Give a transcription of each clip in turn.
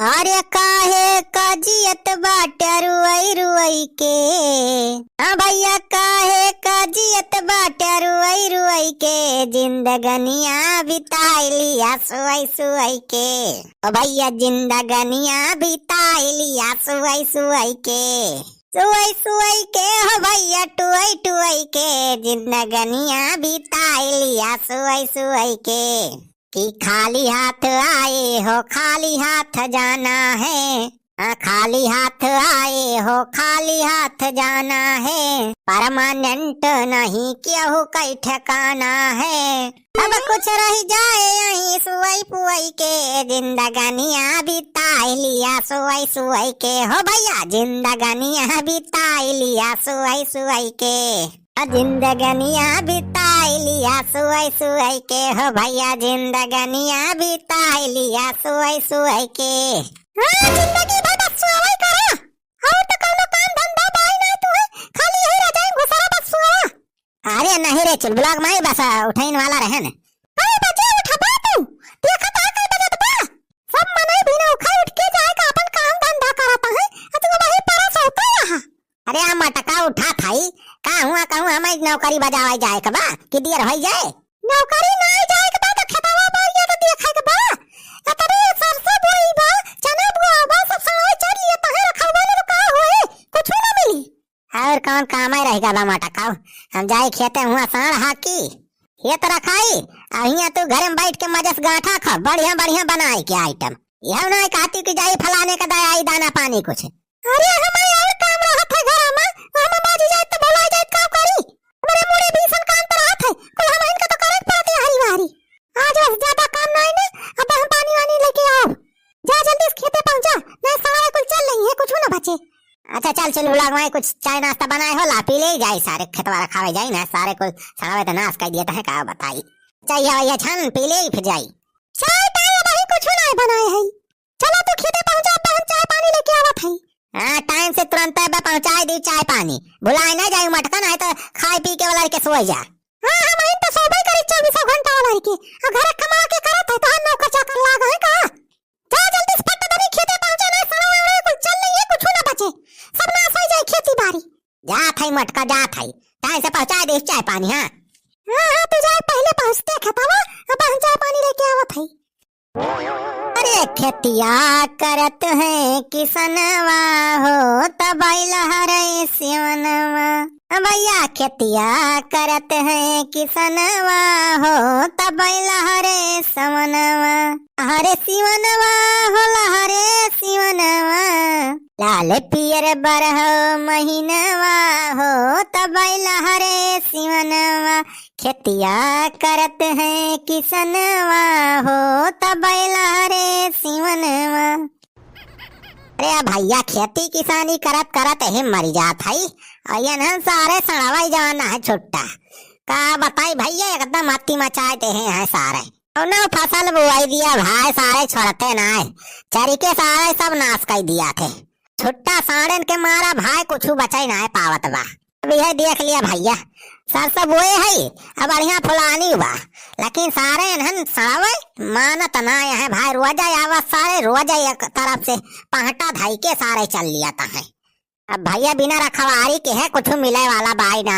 अरे काहे काजियत बाटे रुई रुई के। हाँ भैया काहे काजियत बाटे रुई रुई के, जिंदगनिया बिताई लिया सुई सुई के। ओ भैया जिंदगनिया बिताई लिया सुई सुई के, सुई सुई के हो भैया टुई टुई के, जिंदगनिया बिताई लिया सुई सुई के। कि खाली हाथ आए हो खाली हाथ जाना है, खाली हाथ आए हो खाली हाथ जाना है, परमानेंट नहीं केहू कई ठिकाना है। सब कुछ रह जाए यहीं सुई पुई के, जिंदगनिया बिताई लिया सुई सुई के। हो भैया जिंदगनिया बिताई लिया सुई सुई के, जिंदगनिया बिताई लिया सुई सुई के। हो भैया जिंदगनिया बिताई लिया सुई सुई के। जिंदगी भर बस सुई करा, और तो कोनो काम धंधा बाई नहीं तू है, खाली यही रह जाए घुसरा बस सुई। अरे नहीं रे चुल ब्लॉग में बस उठाइन वाला रहे न। अरे बजे उठबा तू देखा ता कई बजे बता, सब मने बिना उठा उठ के जाए का अपन काम धंधा करता है, तू वही परस होता यहां। अरे आ मटका उठा थाई कहूँ हमें नौकरी बजावाई जाए के बा कि देर हो जाए। नौकरी नहीं जाए के बा तो खेतवा बाड़िया तो देखे के बा, अतरे सरसों बोई बा चना बुआ बा सब सड़ाई चढ़ लिए तहे रखवा ले तो का होए, कुछ ना मिली। और कौन काम ही रहेगा बा मटका, हम जाए खेते हुआ साढ़ हाकी खेत रखाई, अहिया तू घर में बैठ के मजे से गांठा खा बढ़िया बढ़िया बनाई के आइटम। यह नहीं कहती कि जाई फलाने का दवाई दाना पानी कुछ। अरे हमें और काम रहत है घर में, हम बाजी जाए तो बोला जाए काम करी, मेरे मुड़े भीषण काम पर रहत है, कुल हम इनका तो करे पड़ती हरी वारी। आज बस ज्यादा काम नहीं ना, अब हम पानी वानी लेके आओ, जा जल्दी से खेते पहुंचा, नहीं सारे कुल चल रही है कुछ ना बचे। अच्छा चल चल ब्लॉग में कुछ चाय नाश्ता बनाए हो ला पी ले जाए, सारे खेतवा खावे जाए ना, सारे कुल सड़ावे तो नाश कर दिया है का बताई। चाहिए भैया छन पी ले फिर जाई, चाय ताय नहीं कुछ नहीं बनाए है। चलो तू खेते पहुंचा, बहन चाय पानी लेके आवत है। हाँ टाइम से तुरंत पहुंचाई दी चाय पानी, भुलाए ना जाए मटका नहीं तो खाए पी के वाला के सोई जा। हाँ हम इन तो सोबे करी 24 घंटा वाला के, और घर कमा के करत है तो हम नौकर चाकर लाग है का। जा जल्दी से फट दरी खेते पहुंचा, ना सड़ावे कुछ चल नहीं है कुछ ना बचे, सब नाश हो जाए खेती बाड़ी। जा थाई मटका जा थाई, टाइम से पहुंचा दे चाय पानी। हाँ हाँ तू जा पहले पहुंचते खेतवा, अब हम चाय पानी लेके आवत है। अरे खेतिया करत है किसनवा हो तब लहरे सिवनवा, भैया खेतिया करत है किसनवा हो तब लहरे सवनवा, हरे सिवनवा हो लहरे सिवनवा, लाल पियर बरहो महीनवा हो तब लहरे सिवनवा, खेतिया करत है किसनवा हो तब लहरे सिवनवा। अरे भैया खेती किसानी करत करत ही मर जात है, अयन सारे सड़ावाई जवाना है छुट्टा का बताई भैया, एकदम मत्ती मचाते हैं सारे, और ना फसल बुआई दिया भाई सारे छोड़ते ना है, चरिके सारे सब नाश कर दिया थे, छुट्टा साड़न के मारा भाई कुछ बचाई ना है पावत बा। अभी है देख लिया भैया सरसों बोए है अब बढ़िया फुलानी बा, लेकिन सारे इन्हन सड़ावे मानत ना है भाई, रोजा आवाज सारे रोजा एक तरफ से पहटा धाई के सारे चल लिया है। अब भैया बिना रखवारी के है कुछ मिले वाला बाई ना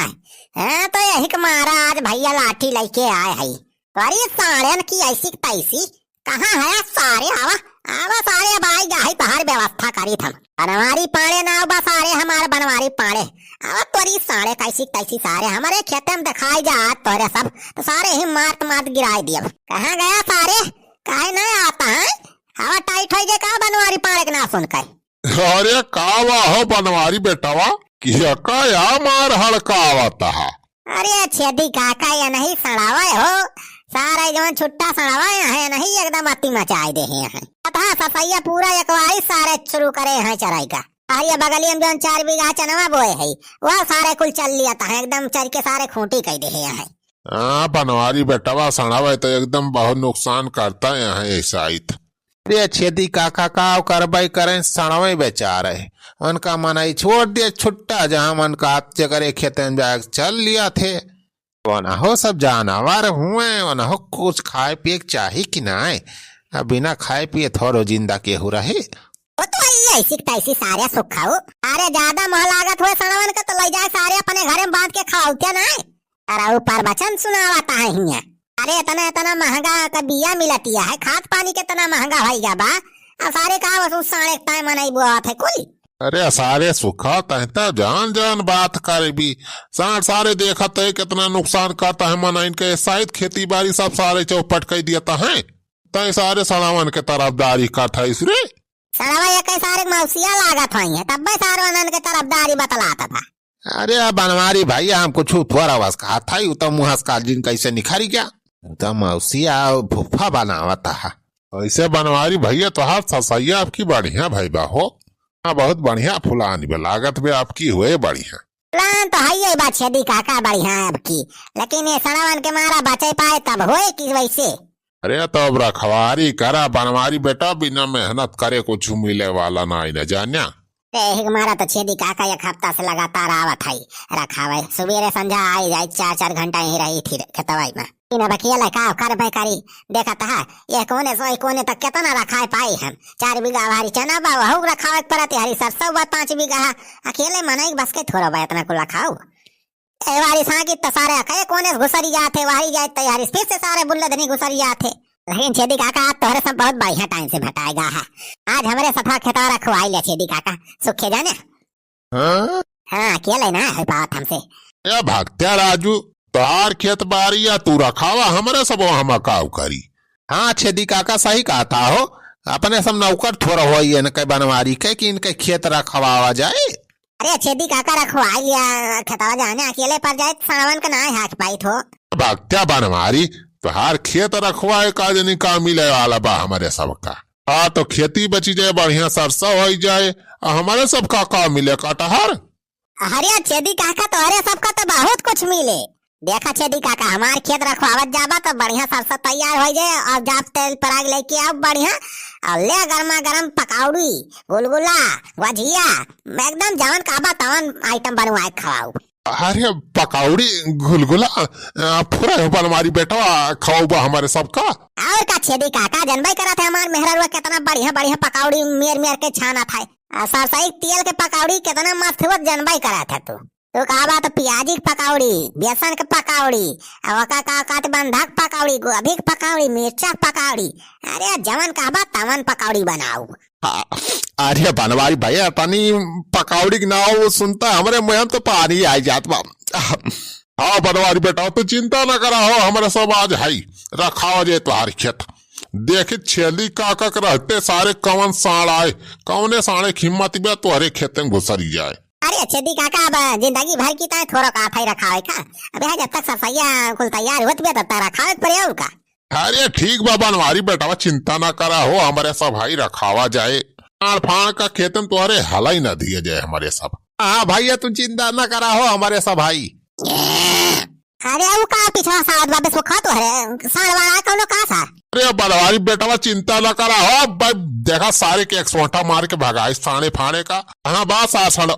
है, तो यही के मारा आज भैया लाठी लेके आए है। तो अरे साड़न की ऐसी तैसी कहाँ है सारे, आवा आवा सारे बाई गाही तहार व्यवस्था करी थम, बनवारी पाड़े ना बा सारे हमारे बनवारी पाड़े, अब तोरी सारे कैसी कैसी सारे हमारे खेते में दिखाई जा तोरे सब, तो सारे ही मात मात गिराई दिया। कहाँ गया सारे काहे नहीं आता है, हवा टाइट हो गए का बनवारी पाड़े के ना सुन कर। अरे कावा हो बनवारी बेटावा किया का या मार हड़कावता है। अरे छेदी काका या नहीं सड़ावा हो, सारे जो छुट्टा सड़ावा है नहीं एकदम अति मचाई दे हैं, अतः सफाइया पूरा एकवारी सारे शुरू करे हैं चराई का। ये बगलियम जो 4 बीघा चनवा बोए है वह सारे कुल चल लिया था, एकदम चर के सारे खूंटी कह दे है। हाँ बनवारी बेटावा सड़ावा तो एकदम बहुत नुकसान करता है यहाँ ऐसा ही था। रे छेदी काका का करवाई करें सड़वे बेचारे, उनका मनाई छोड़ दिया छुट्टा, जहाँ मन का हाथ करे खेते में जाकर चल लिया थे, वो न हो सब जानवर हुए, वो न हो कुछ खाए पिए चाहिए कि ना, अब बिना खाए पिए थोड़ो जिंदा केहू रहे। वो तो ऐसी तैसी सारे सुख खाओ। अरे ज्यादा मोह लागत हुए सड़वन के तो ले जाए सारे अपने घरे में बांध के खाओ क्या ना। अरे ऊपर वचन सुनावाता है हिया। अरे इतना इतना महंगा का बिया मिलतिया है, खाद पानी के इतना महंगा भाई जा बा। सारे का बस साढ़े टाइम मनाई बुआ थे कोई। अरे सारे सुखा तहता जान जान बात करे भी सारे देखत है कितना नुकसान करता है मना इनके शायद खेती बाड़ी सब सारे चौपट कर देता है। तय सारे सड़ावन के तरफदारी करता है इसरे सड़वा ये कई सारे मौसिया लागत हुई है तब सारे के तरफदारी बतलाता था। अरे अब बनवारी भाई हम कुछ थोड़ा बस कहा था तो मुहस का जिन कैसे निखारी क्या तो मौसिया फुफा बनावता है। ऐसे बनवारी भैया तो हाथ ससैया आपकी बढ़िया भाई बाहो। हाँ बहुत बढ़िया फुलानी बे लागत भी आपकी हुए बढ़िया। प्लान तो है ये बात छेदी काका बढ़िया है आपकी, लेकिन ये सड़वन के मारा बचे पाए तब होए कि वैसे। अरे तो अब रखवारी करा बनवारी बेटा बिना मेहनत करे कुछ मिले वाला ना न जान्या। हमारा तो छेदी काका एक हफ्ता से लगातार आवत है रखावे सुबेरे संझा आई जाए 4-4 घंटा ही रही थी खेतवाई में। इन बकिया का कर करी देखा था ये कोने से कोने तक कितना रखाए पाई हम। 4 बीघा भारी चना बा वहु रखावे परत हरी सरसों बा 5 बीघा अकेले मनाई बस के थोड़ा बा इतना को रखाओ। ए वारी सागी तो सारे अके कोने से घुसरी जाते वारी जाए तैयारी फिर से सारे बुल्लदनी घुसरी जाते। लेकिन छेदी काका आज तोहरे सब बहुत बढ़िया टाइम से भटाएगा है। आज हमारे सफा खेता रखवाई ले छेदी काका सुखे जाने। हाँ अकेले ना है बात हमसे। या भक्त्या राजू तोहार खेत बारी या तू रखावा हमारे सब हम काव करी। हाँ छेदी काका सही कहा था हो अपने सब नौकर थोड़ा हो ये न बनवारी के कि इनके खेत रखवावा जाए। अरे छेदी काका रखवाई लिया खेतवा जाने अकेले पर जाए सड़वन का ना हाथ पाई थो। भक्त्या बनवारी तोहार खेत रखवाए का जनी का मिले वाला बा हमारे सबका। हाँ तो खेती बची जाए बढ़िया सरसों हो जाए हमारे सबका का मिले कटहर। अरे छेदी काका तो अरे सबका तो बहुत कुछ मिले। देखा छेदी काका हमारे खेत रखवावत जाबा तो बढ़िया सरसों तैयार हो जाए और जाप तेल पराग लेके आओ बढ़िया और ले गर्मा गर्म पकौड़ी गुलगुला गुजिया एकदम जवन काबा तवन आइटम बनवाए खवाऊ। अरे पकौड़ी गुलगुला पूरा बनवारी बेटा खाओ हमारे सबका। और का छेदी काका जनबाई करा थे हमारे मेहरा कितना बढ़िया बढ़िया पकौड़ी मेर मेर के छाना था। सरसई तेल के पकौड़ी कितना मस्त हुआ जनबाई करा था तो कहा तो प्याजी की पकौड़ी बेसन के पकौड़ी का बंधक पकौड़ी गोभी की पकौड़ी मिर्चा पकौड़ी। अरे जवन कहा तवन पकौड़ी बनाऊ। अरे बनवारी भैया तनी पकौड़ी के नाव सुनता हमारे मुंह तो पानी आई जात बा। हाँ बनवारी बेटा तो चिंता न करा हो हमारे सब आज है रखाओ जे तुम्हारे खेत। देखी छेली काकक रहते सारे कवन साड़ आए कौने साढ़े हिम्मत में तुम्हारे खेत में घुसरी जाए। अरे छेदी काका अब जिंदगी भर की ताए थोड़ा का था रखावे का अब जब तक सफाइया कुल तैयार होत बे तब रखावे पड़े का। अरे ठीक बा बनवारी बेटा चिंता ना करा हो हमारे सब भाई रखावा जाए आड़ फाड़ का खेतन तुम्हारे हला ही न दिए जाए हमारे सब। हाँ भैया तू चिंता न करा हो हमारे सब भाई। अरे वो का पिछड़ा साथ बाबे सुखा तो है साड़ वाला कौनो का सा। अरे बनवारी बेटा चिंता न करा हो देखा सारे के एक सोटा मार के भगाई साढ़े फाड़े का। हाँ बात आसड़।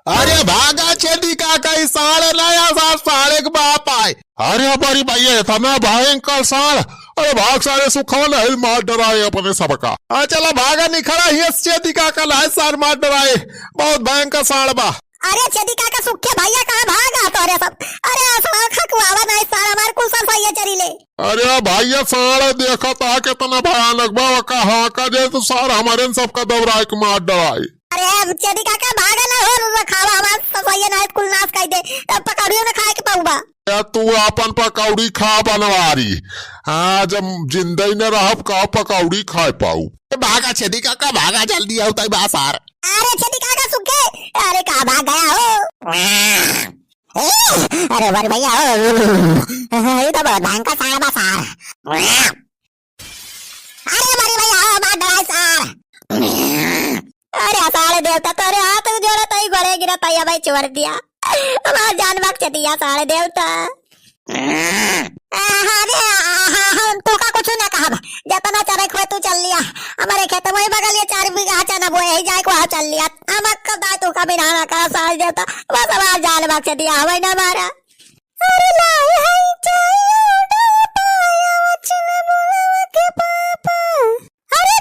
अरे भागा छेदी काका साढ़े नया साढ़े के बाप आए। अरे हमारी भैया था ना भयंकर साड़। अरे भाग सारे सुखवन हिल मार डराए अपने सबका। चला भागा नहीं खड़ा ही छेदी काका लाए सार मार डराए बहुत भयंकर साड़ बा। अरे छेदी काका सुखे भैया कहाँ भागा तो अरे सब। अरे खकुआवा नहीं सारा मार कुल सफाइया चली ले। अरे भैया साड़ देखा था कितना भयानक बा कहा का जे तो सार हमारे सबका दबराए के मार डराए। अरे छेदी काका भागा ना हो खावा हमार सफाइया ना कुल नाश कर दे पकौड़ियों में खाए के पाऊबा। तू अपन पकौड़ी खा बनवारी। हाँ जब जिंदगी न रह का पकौड़ी खा पाऊ। भागा छेदी काका भागा जल्दी आओ तई बासार। अरे छेदी काका सुखे अरे कहा भाग गया हो। अरे वर भैया हो ये तो बहुत भयंकर सार बा सार। अरे वर भैया हो बात डराए सार। अरे सारे देवता तेरे हाथ जोड़ा तई घोड़े गिरा तई भाई छोड़ दिया हमारा जान बख्श दिया सारे देवता। हम तो का कुछ ना कहा जितना चरक हुए तू चल लिया हमारे खेत में बगल ये 4 बीघा चना बोए ही जाए को चल लिया हम कदा तू का बिना ना कहा सारे देवता बस हमारा जान बख्श दिया हमें ना मारा। अरे लाई है चाहिए पाया वचन बोला के पापा, अरे